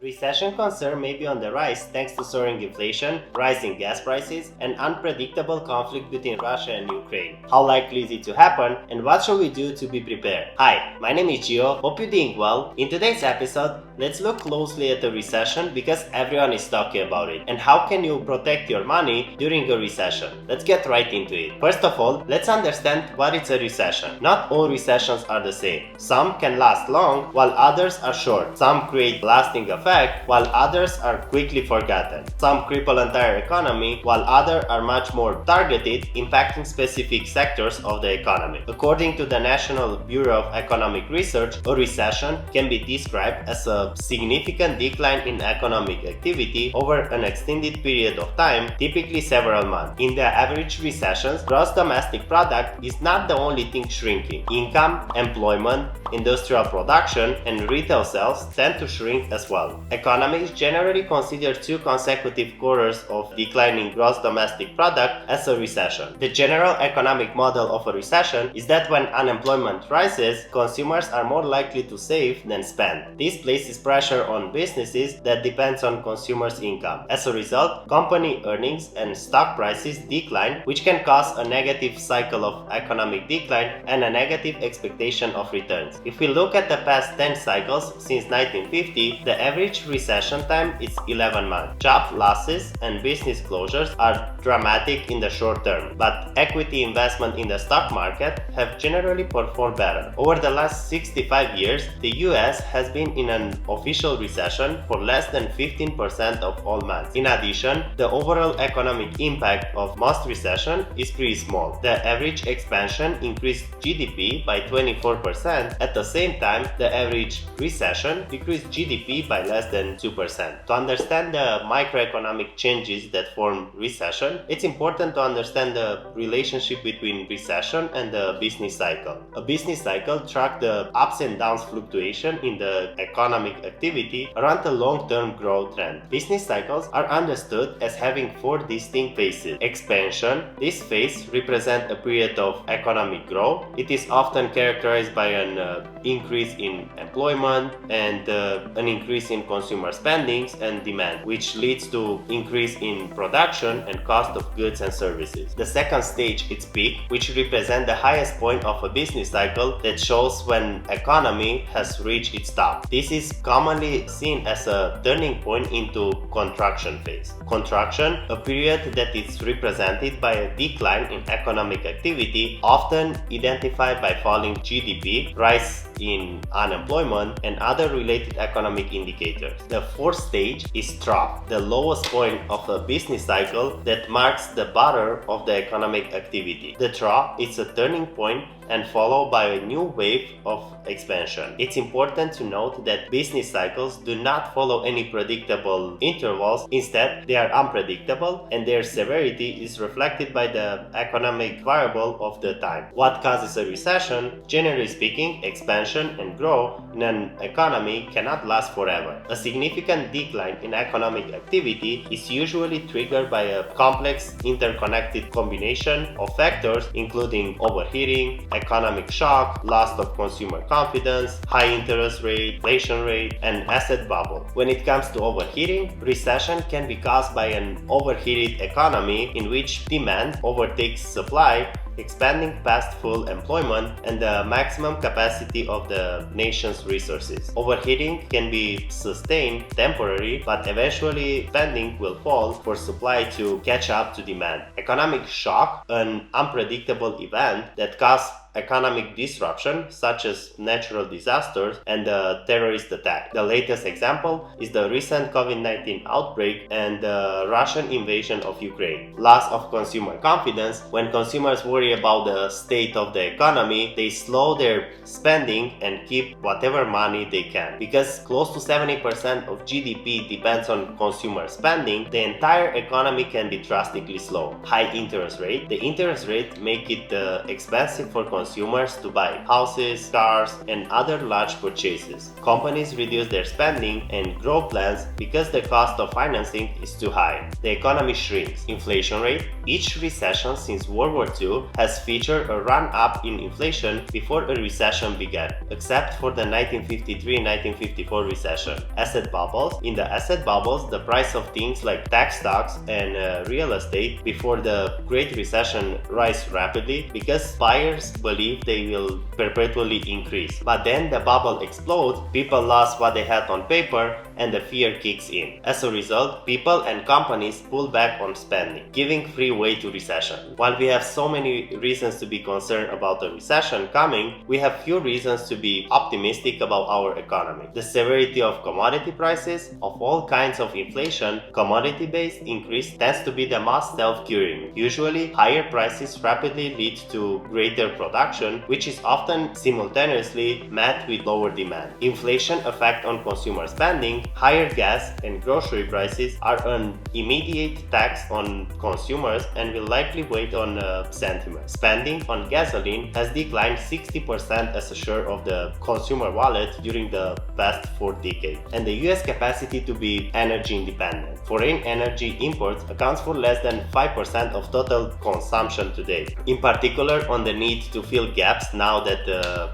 Recession concern may be on the rise thanks to soaring inflation, rising gas prices, and unpredictable conflict between Russia and Ukraine. How likely is it to happen, and what should we do to be prepared? Hi, my name is Gio. Hope you're doing well. In today's episode, let's look closely at the recession because everyone is talking about it. And how can you protect your money during a recession? Let's get right into it. First of all, let's understand what is a recession. Not all recessions are the same. Some can last long, while others are short. Some create lasting effects, while others are quickly forgotten. Some cripple entire economy, while others are much more targeted, impacting specific sectors of the economy. According to the National Bureau of Economic Research, a recession can be described as a significant decline in economic activity over an extended period of time, typically several months. In the average recessions, gross domestic product is not the only thing shrinking. Income, employment, industrial production, and retail sales tend to shrink as well. Economists generally consider two consecutive quarters of declining gross domestic product as a recession. The general economic model of a recession is that when unemployment rises, consumers are more likely to save than spend. This places pressure on businesses that depends on consumers' income. As a result, company earnings and stock prices decline, which can cause a negative cycle of economic decline and a negative expectation of returns. If we look at the past 10 cycles since 1950, the average recession time is 11 months. Job losses and business closures are dramatic in the short term, but equity investment in the stock market have generally performed better. Over the last 65 years, the US has been in an official recession for less than 15% of all months. In addition, the overall economic impact of most recession is pretty small. The average expansion increased GDP by 24%. At the same time, the average recession decreased GDP by less than 2%. To understand the microeconomic changes that form recession, it's important to understand the relationship between recession and the business cycle. A business cycle tracks the ups and downs fluctuation in the economic activity around the long-term growth trend. Business cycles are understood as having four distinct phases. Expansion. This phase represents a period of economic growth. It is often characterized by an increase in employment and an increase in consumer spendings and demand, which leads to increase in production and cost of goods and services. The second stage is peak, which represents the highest point of a business cycle that shows when economy has reached its top. This is commonly seen as a turning point into contraction phase. Contraction, a period that is represented by a decline in economic activity, often identified by falling GDP, rise in unemployment, and other related economic indicators. The fourth stage is trough, the lowest point of a business cycle that marks the bottom of the economic activity. The trough is a turning point and followed by a new wave of expansion. It's important to note that business cycles do not follow any predictable intervals. Instead, they are unpredictable and their severity is reflected by the economic variable of the time. What causes a recession? Generally speaking, expansion and growth in an economy cannot last forever. A significant decline in economic activity is usually triggered by a complex interconnected combination of factors including overheating, economic shock, loss of consumer confidence, high interest rate, inflation rate, and asset bubble. When it comes to overheating, recession can be caused by an overheated economy in which demand overtakes supply, expanding past full employment and the maximum capacity of the nation's resources. Overheating can be sustained temporarily, but eventually spending will fall for supply to catch up to demand. Economic shock, an unpredictable event that causes economic disruption such as natural disasters and the terrorist attack. The latest example is the recent COVID-19 outbreak and the Russian invasion of Ukraine. Loss of consumer confidence. When consumers worry about the state of the economy, they slow their spending and keep whatever money they can. Because close to 70% of GDP depends on consumer spending, the entire economy can be drastically slow. High interest rate. The interest rate make it expensive for consumers to buy houses, cars, and other large purchases. Companies reduce their spending and growth plans because the cost of financing is too high. The economy shrinks. Inflation rate. Each recession since World War II has featured a run-up in inflation before a recession began, except for the 1953-1954 recession. Asset bubbles. In the asset bubbles, the price of things like tech stocks and real estate before the Great Recession rise rapidly because buyers believe they will perpetually increase. But then the bubble explodes, people lost what they had on paper, and the fear kicks in. As a result, people and companies pull back on spending, giving free way to recession. While we have so many reasons to be concerned about a recession coming, we have few reasons to be optimistic about our economy. The severity of commodity prices, of all kinds of inflation, commodity-based increase tends to be the most self-curing. Usually, higher prices rapidly lead to greater production, which is often simultaneously met with lower demand. Inflation effect on consumer spending. Higher gas and grocery prices are an immediate tax on consumers and will likely weigh on sentiment. Spending on gasoline has declined 60% as a share of the consumer wallet during the past 4 decades, and the US capacity to be energy independent. Foreign energy imports accounts for less than 5% of total consumption today. In particular, on the need to fill gaps now that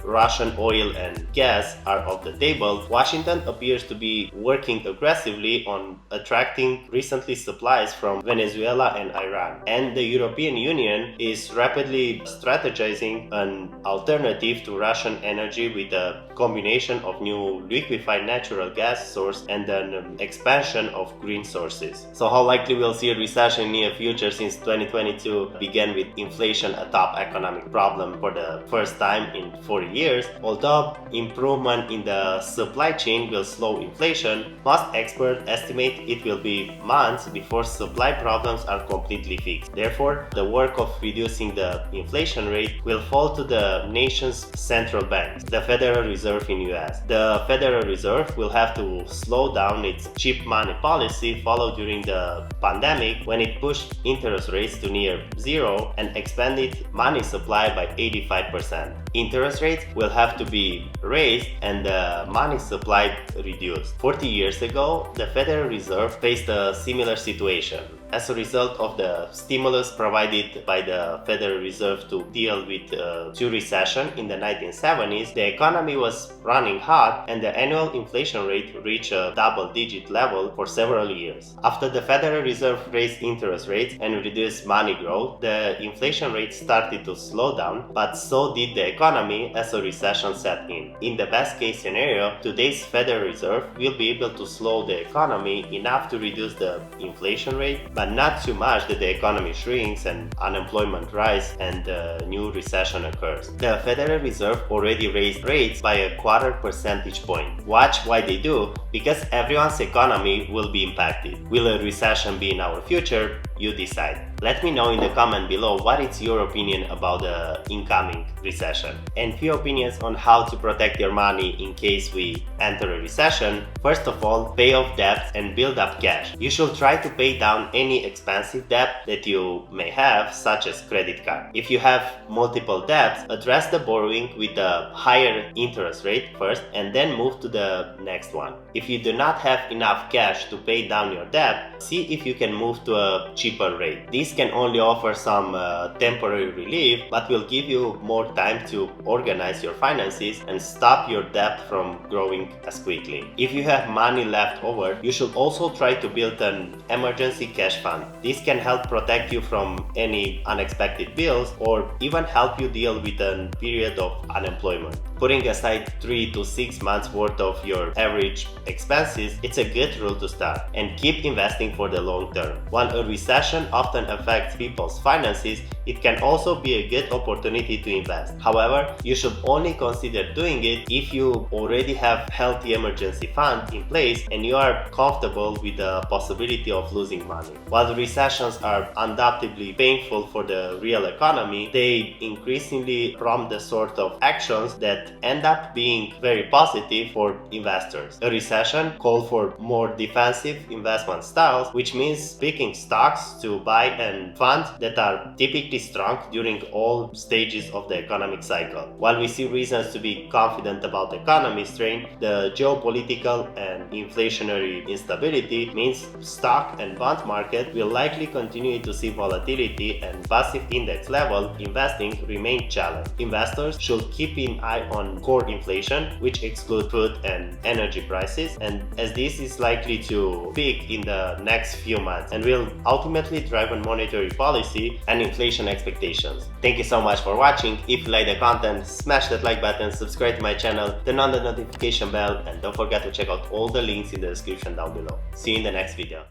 Russian oil and gas are off the table, Washington appears to be working aggressively on attracting recently supplies from Venezuela and Iran. And the European Union is rapidly strategizing an alternative to Russian energy with a combination of new liquefied natural gas source and an expansion of green sources. So how likely we'll see a recession in the near future, since 2022 began with inflation a top economic problem for the first time in 40 years? Although improvement in the supply chain will slow inflation, most experts estimate it will be months before supply problems are completely fixed. Therefore, the work of reducing the inflation rate will fall to the nation's central banks, the Federal Reserve in US. The Federal Reserve will have to slow down its cheap money policy followed during the pandemic, when it pushed interest rates to near zero and expanded money supply by 85%. Interest rates will have to be raised and the money supply reduced. 40 years ago, the Federal Reserve faced a similar situation. As a result of the stimulus provided by the Federal Reserve to deal with the recession in the 1970s, the economy was running hot and the annual inflation rate reached a double-digit level for several years. After the Federal Reserve raised interest rates and reduced money growth, the inflation rate started to slow down, but so did the economy as a recession set in. In the best-case scenario, today's Federal Reserve will be able to slow the economy enough to reduce the inflation rate, but not too much that the economy shrinks and unemployment rises and a new recession occurs. The Federal Reserve already raised rates by a 1/4 percentage point. Watch why they do, because everyone's economy will be impacted. Will a recession be in our future? You decide. Let me know in the comment below what is your opinion about the incoming recession. And few opinions on how to protect your money in case we enter a recession. First of all, pay off debts and build up cash. You should try to pay down any expensive debt that you may have, such as credit card. If you have multiple debts, address the borrowing with a higher interest rate first and then move to the next one. If you do not have enough cash to pay down your debt, see if you can move to a cheaper rate. This can only offer some temporary relief, but will give you more time to organize your finances and stop your debt from growing as quickly. If you have money left over, you should also try to build an emergency cash fund. This can help protect you from any unexpected bills or even help you deal with a period of unemployment. Putting aside 3 to 6 months worth of your average expenses, it's a good rule to start, and keep investing for the long term. While a recession often affects people's finances, it can also be a good opportunity to invest. However, you should only consider doing it if you already have healthy emergency fund in place and you are comfortable with the possibility of losing money. While recessions are undoubtedly painful for the real economy, they increasingly prompt the sort of actions that end up being very positive for investors. A recession calls for more defensive investment styles, which means picking stocks to buy and funds that are typically pretty strong during all stages of the economic cycle. While we see reasons to be confident about the economy strain, the geopolitical and inflationary instability means stock and bond market will likely continue to see volatility, and passive index level investing remain challenged. Investors should keep an eye on core inflation, which exclude food and energy prices, and as this is likely to peak in the next few months and will ultimately drive on monetary policy and inflation expectations. Thank you so much for watching. If you like the content, smash that like button, subscribe to my channel, turn on the notification bell, and don't forget to check out all the links in the description down below. See you in the next video.